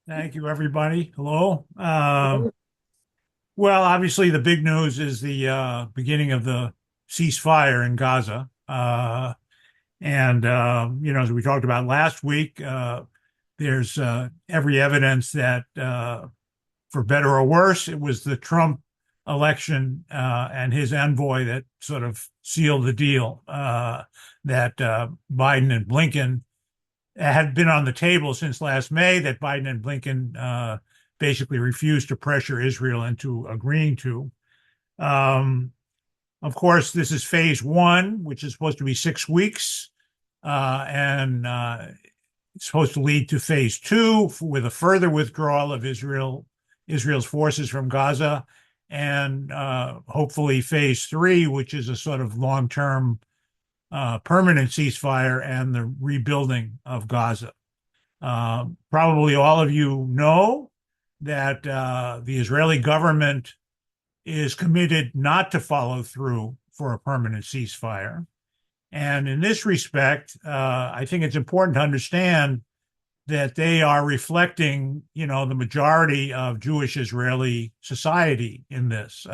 Thank you, everybody. Hello. Well, obviously, the big news is the beginning of the ceasefire in Gaza. As we talked about last week, there's every evidence that, for better or worse, it was the Trump election and his envoy that sort of sealed the deal, that Biden and Blinken had been on the table since last May, that Biden and Blinken basically refused to pressure Israel into agreeing to. Um, of course, this is phase one, which is supposed to be 6 weeks, and it's supposed to lead to phase two with a further withdrawal of Israel's forces from Gaza, and hopefully phase three, which is a sort of long-term permanent ceasefire and the rebuilding of Gaza. Probably all of you know that the Israeli government is committed not to follow through for a permanent ceasefire. And in this respect, I think it's important to understand that they are reflecting, the majority of Jewish Israeli society in this.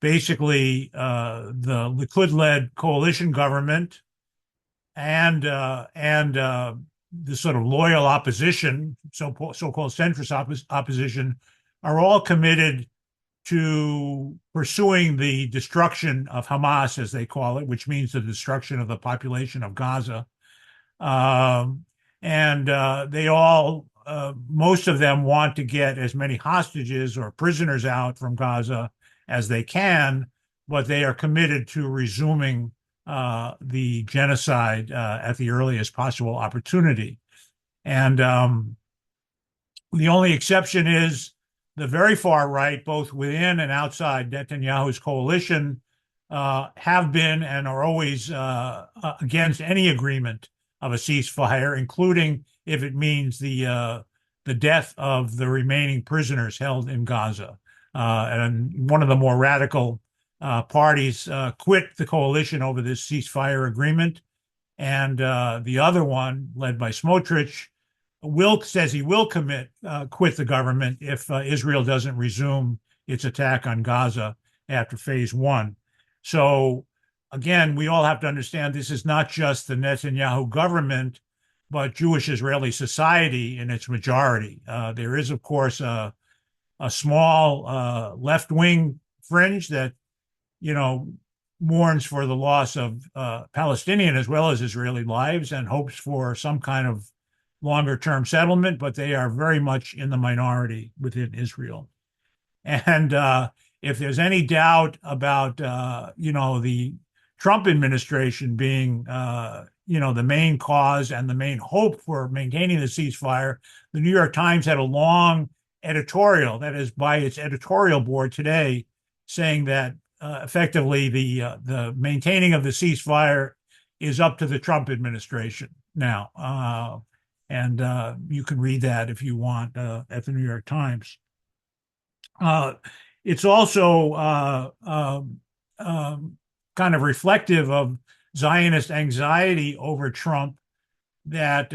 Basically, the Likud-led coalition government and the sort of loyal opposition, so-called centrist opposition, are all committed to pursuing the destruction of Hamas, as they call it, which means the destruction of the population of Gaza. Most of them want to get as many hostages or prisoners out from Gaza as they can, but they are committed to resuming the genocide at the earliest possible opportunity. And The only exception is the very far right, both within and outside Netanyahu's coalition, have been and are always against any agreement of a ceasefire, including if it means the death of the remaining prisoners held in Gaza. And one of the more radical parties quit the coalition over this ceasefire agreement, and the other one, led by Smotrich, says he will quit the government if Israel doesn't resume its attack on Gaza after phase one. So again, we all have to understand this is not just the Netanyahu government, but Jewish Israeli society in its majority. There is, of course, a small left-wing fringe that, you know, mourns for the loss of Palestinian as well as Israeli lives and hopes for some kind of longer term settlement, but they are very much in the minority within Israel. And if there's any doubt about, the Trump administration being, the main cause and the main hope for maintaining the ceasefire, the New York Times had a long editorial, that is by its editorial board today, saying that effectively the maintaining of the ceasefire is up to the Trump administration now. You can read that if you want at the New York Times. It's also kind of reflective of Zionist anxiety over Trump that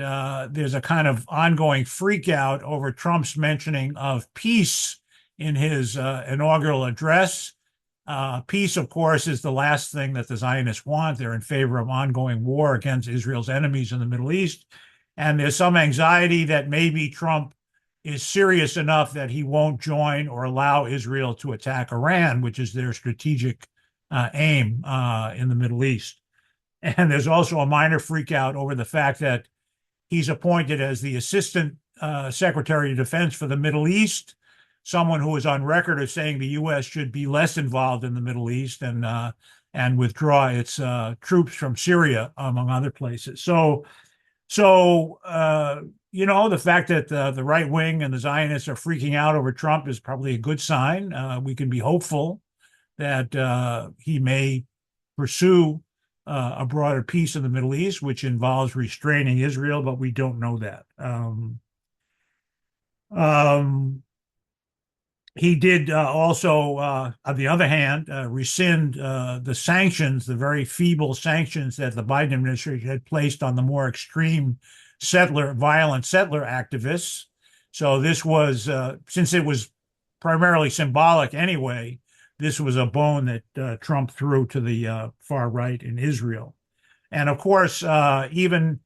there's a kind of ongoing freak out over Trump's mentioning of peace in his inaugural address. Peace, of course, is the last thing that the Zionists want. They're in favor of ongoing war against Israel's enemies in the Middle East. And there's some anxiety that maybe Trump is serious enough that he won't join or allow Israel to attack Iran, which is their strategic aim in the Middle East. And there's also a minor freak out over the fact that he's appointed as the Assistant Secretary of Defense for the Middle East, someone who is on record as saying the U.S. should be less involved in the Middle East and withdraw its troops from Syria, among other places. The fact that the right wing and the Zionists are freaking out over Trump is probably a good sign. We can be hopeful that he may pursue a broader peace in the Middle East, which involves restraining Israel, but we don't know that. He did also, on the other hand, rescind the sanctions, the very feeble sanctions that the Biden administration had placed on the more extreme violent settler activists, So this was, since it was primarily symbolic anyway, this was a bone that Trump threw to the far right in Israel. And of course, even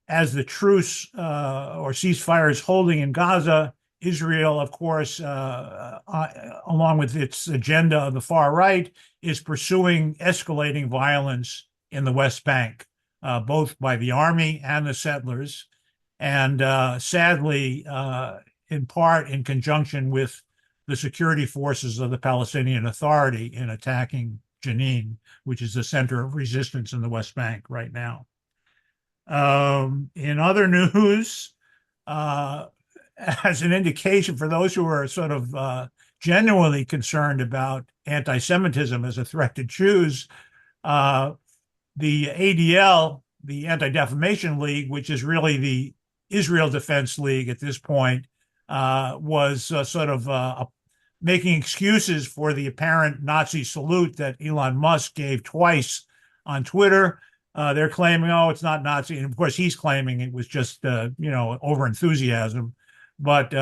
as the truce or ceasefire is holding in Gaza, Israel, of course, along with its agenda of the far right, is pursuing escalating violence in the West Bank, both by the army and the settlers. And sadly, in part in conjunction with the security forces of the Palestinian Authority in attacking Jenin, which is the center of resistance in the West Bank right now. In other news, as an indication for those who are sort of genuinely concerned about anti-Semitism as a threat to Jews, the ADL, the Anti-Defamation League, which is really the Israel Defense League at this point, was sort of making excuses for the apparent Nazi salute that Elon Musk gave twice on Twitter. They're claiming, oh, it's not Nazi. And of course, he's claiming it was just, over enthusiasm. But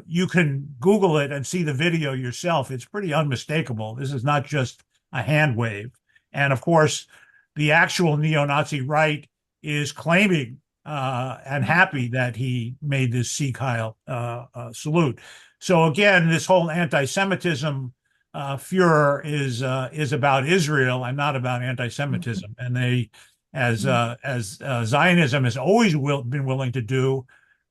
you can Google it and see the video yourself. It's pretty unmistakable. This is not just a hand wave. And of course, the actual neo-Nazi right is claiming and happy that he made this Sieg Heil salute. So again, this whole anti-Semitism furor is about Israel and not about anti-Semitism. And they, as Zionism has always been willing to do,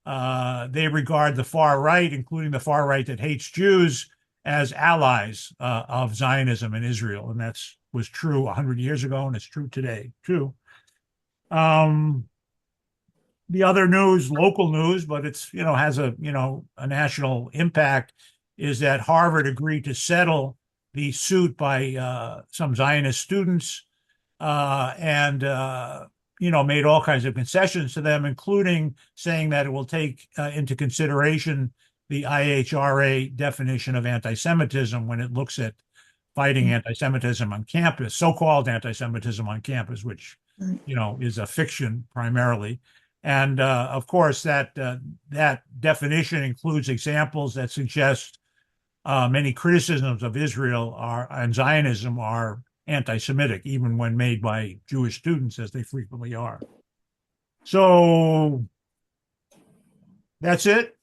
they regard the far right, including the far right that hates Jews, as allies of Zionism in Israel, and that was true 100 years ago, and it's true today too. The other news, local news, but it's has a national impact, is that Harvard agreed to settle the suit by some Zionist students, and made all kinds of concessions to them, including saying that it will take into consideration the IHRA definition of anti-Semitism when it looks at fighting anti-Semitism on campus, so-called anti-Semitism on campus, which is a fiction primarily. And of course, that definition includes examples that suggest many criticisms of Israel and Zionism are anti-Semitic, even when made by Jewish students, as they frequently are. So that's it.